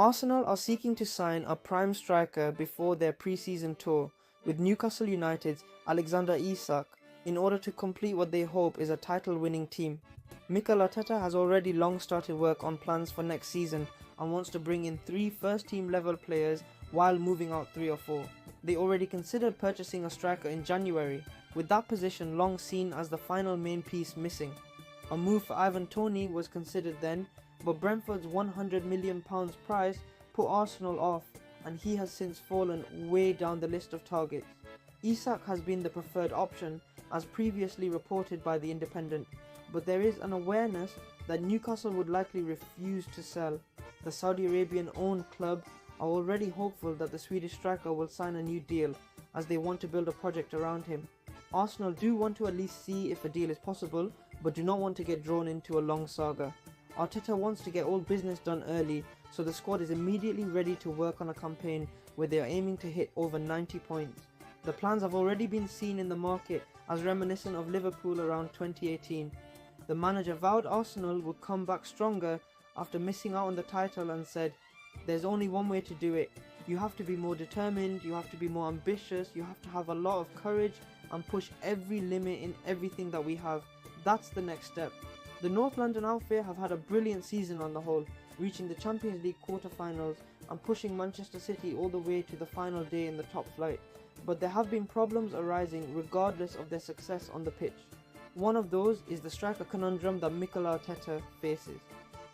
Arsenal are seeking to sign a prime striker before their pre-season tour with Newcastle United's Alexander Isak in order to complete what they hope is a title-winning team. Mikel Arteta has already long started work on plans for next season and wants to bring in 3 first-team level players while moving out 3 or 4. They already considered purchasing a striker in January, with that position long seen as the final main piece missing. A move for Ivan Toney was considered then, but Brentford's £100 million price put Arsenal off, and he has since fallen way down the list of targets. Isak has been the preferred option, as previously reported by The Independent, but there is an awareness that Newcastle would likely refuse to sell. The Saudi Arabian-owned club are already hopeful that the Swedish striker will sign a new deal, as they want to build a project around him. Arsenal do want to at least see if a deal is possible, but do not want to get drawn into a long saga. Arteta wants to get all business done early, so the squad is immediately ready to work on a campaign where they are aiming to hit over 90 points. The plans have already been seen in the market as reminiscent of Liverpool around 2018. The manager vowed Arsenal would come back stronger after missing out on the title and said, "There's only one way to do it. You have to be more determined, you have to be more ambitious, you have to have a lot of courage and push every limit in everything that we have. That's the next step." The North London outfit have had a brilliant season on the whole, reaching the Champions League quarter-finals and pushing Manchester City all the way to the final day in the top flight. But there have been problems arising regardless of their success on the pitch. One of those is the striker conundrum that Mikel Arteta faces.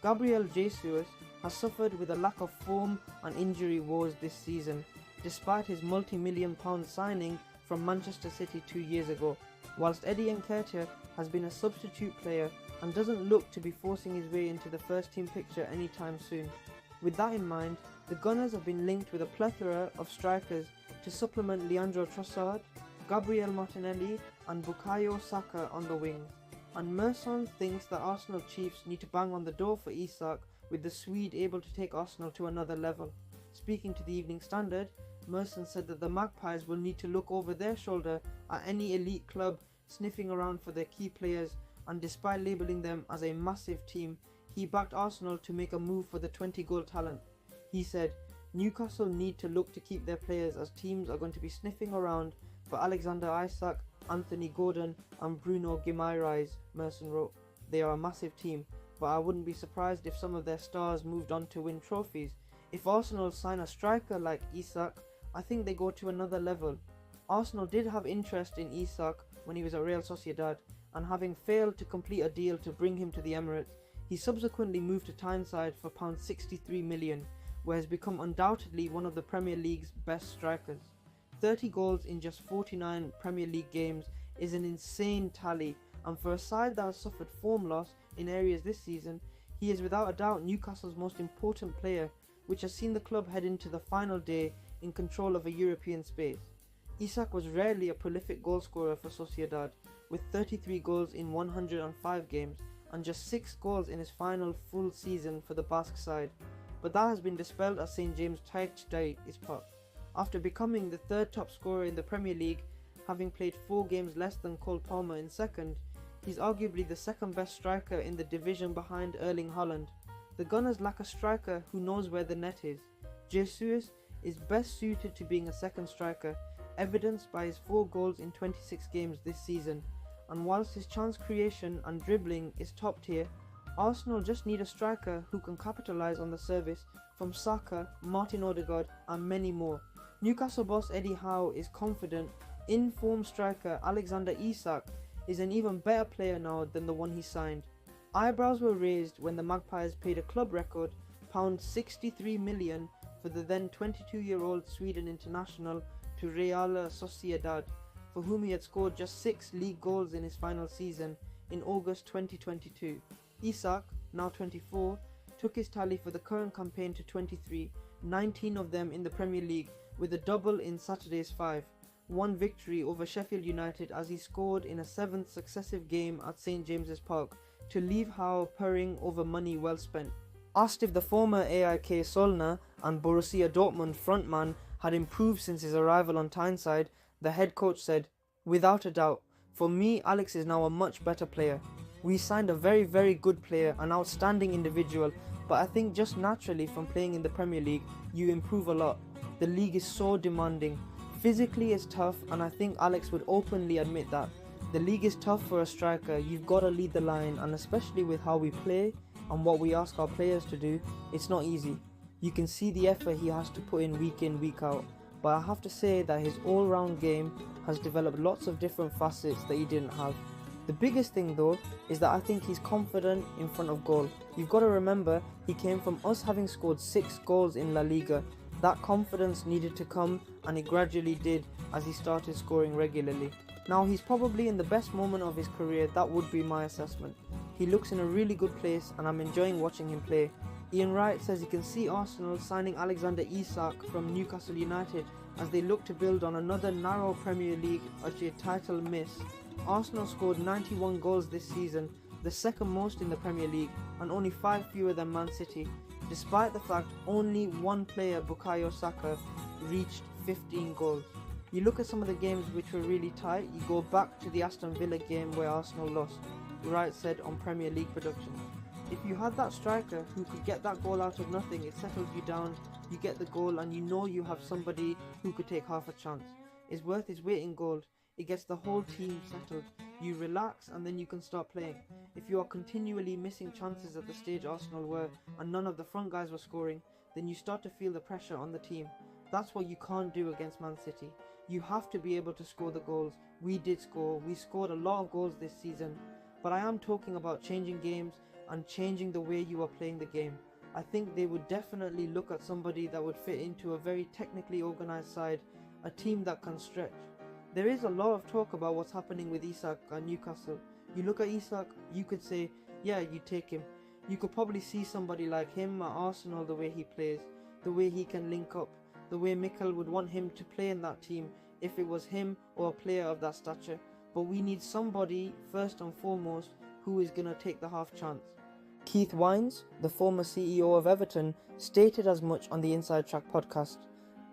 Gabriel Jesus has suffered with a lack of form and injury woes this season, despite his multi-million pound signing from Manchester City 2 years ago, whilst Eddie Nketiah has been a substitute player and doesn't look to be forcing his way into the first team picture anytime soon. With that in mind, the Gunners have been linked with a plethora of strikers to supplement Leandro Trossard, Gabriel Martinelli and Bukayo Saka on the wings. And Merson thinks that Arsenal Chiefs need to bang on the door for Isak, with the Swede able to take Arsenal to another level. Speaking to the Evening Standard, Merson said that the Magpies will need to look over their shoulder at any elite club sniffing around for their key players, and despite labelling them as a massive team, he backed Arsenal to make a move for the 20-goal talent. He said, "Newcastle need to look to keep their players as teams are going to be sniffing around for Alexander Isak, Anthony Gordon and Bruno Guimaraes," Merson wrote. "They are a massive team, but I wouldn't be surprised if some of their stars moved on to win trophies. If Arsenal sign a striker like Isak, I think they go to another level." Arsenal did have interest in Isak when he was at Real Sociedad, and having failed to complete a deal to bring him to the Emirates, he subsequently moved to Tyneside for £63 million, where he has become undoubtedly one of the Premier League's best strikers. 30 goals in just 49 Premier League games is an insane tally, and for a side that has suffered form loss in areas this season, he is without a doubt Newcastle's most important player, which has seen the club head into the final day in control of a European space. Isak was rarely a prolific goalscorer for Sociedad, with 33 goals in 105 games and just 6 goals in his final full season for the Basque side, but that has been dispelled as St James Tite is put. After becoming the 3rd top scorer in the Premier League, having played 4 games less than Cole Palmer in second, he's arguably the 2nd best striker in the division behind Erling Haaland. The Gunners lack a striker who knows where the net is. Jesus is best suited to being a second striker, evidenced by his 4 goals in 26 games this season, and whilst his chance creation and dribbling is top tier, Arsenal just need a striker who can capitalise on the service from Saka, Martin Odegaard and many more. Newcastle boss Eddie Howe is confident in-form striker Alexander Isak is an even better player now than the one he signed. Eyebrows were raised when the Magpies paid a club record £63 million for the then 22-year-old Sweden international to Real Sociedad, for whom he had scored just 6 league goals in his final season in August 2022. Isak, now 24, took his tally for the current campaign to 23, 19 of them in the Premier League, with a double in Saturday's 5. One victory over Sheffield United as he scored in a 7th successive game at St James's Park to leave Howe purring over money well spent. Asked if the former AIK Solna and Borussia Dortmund frontman had improved since his arrival on Tyneside, the head coach said, "Without a doubt, for me Alex is now a much better player. We signed a very good player, an outstanding individual, but I think just naturally from playing in the Premier League, you improve a lot. The league is so demanding. Physically it's tough, and I think Alex would openly admit that. The league is tough for a striker. You've got to lead the line, and especially with how we play and what we ask our players to do, it's not easy. You can see the effort he has to put in, week out. But I have to say that his all-round game has developed lots of different facets that he didn't have. The biggest thing though is that I think he's confident in front of goal. You've got to remember, he came from us having scored 6 goals in La Liga. That confidence needed to come, and it gradually did as he started scoring regularly. Now he's probably in the best moment of his career, that would be my assessment. He looks in a really good place and I'm enjoying watching him play. Ian Wright says he can see Arsenal signing Alexander Isak from Newcastle United as they look to build on another narrow Premier League title miss. Arsenal scored 91 goals this season, the second most in the Premier League, and only 5 fewer than Man City, despite the fact only one player, Bukayo Saka, reached 15 goals. You look at some of the games which were really tight. You go back to the Aston Villa game where Arsenal lost, Wright said on Premier League production. If you had that striker who could get that goal out of nothing, it settles you down, you get the goal, and you know you have somebody who could take half a chance. It's worth his weight in gold. It gets the whole team settled. You relax and then you can start playing. If you are continually missing chances at the stage Arsenal were and none of the front guys were scoring, then you start to feel the pressure on the team. That's what you can't do against Man City. You have to be able to score the goals. We did score. We scored a lot of goals this season. But I am talking about changing games and changing the way you are playing the game. I think they would definitely look at somebody that would fit into a very technically organised side, a team that can stretch. There is a lot of talk about what's happening with Isak at Newcastle. You look at Isak, you could say, yeah, you take him. You could probably see somebody like him at Arsenal, the way he plays, the way he can link up, the way Mikel would want him to play in that team if it was him or a player of that stature. But we need somebody, first and foremost, who is going to take the half chance. Keith Wines, the former CEO of Everton, stated as much on the Inside Track podcast.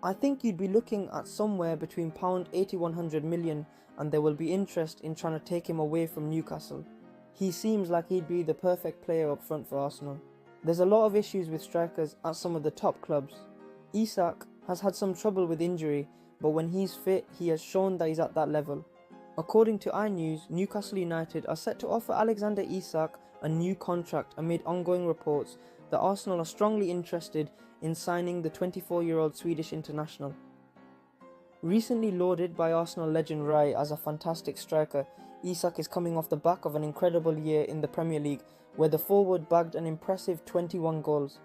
I think you'd be looking at somewhere between £80-100 million, and there will be interest in trying to take him away from Newcastle. He seems like he'd be the perfect player up front for Arsenal. There's a lot of issues with strikers at some of the top clubs. Isak has had some trouble with injury, but when he's fit, he has shown that he's at that level. According to iNews, Newcastle United are set to offer Alexander Isak a new contract amid ongoing reports that Arsenal are strongly interested in signing the 24-year-old Swedish international. Recently lauded by Arsenal legend Wright as a fantastic striker, Isak is coming off the back of an incredible year in the Premier League, where the forward bagged an impressive 21 goals.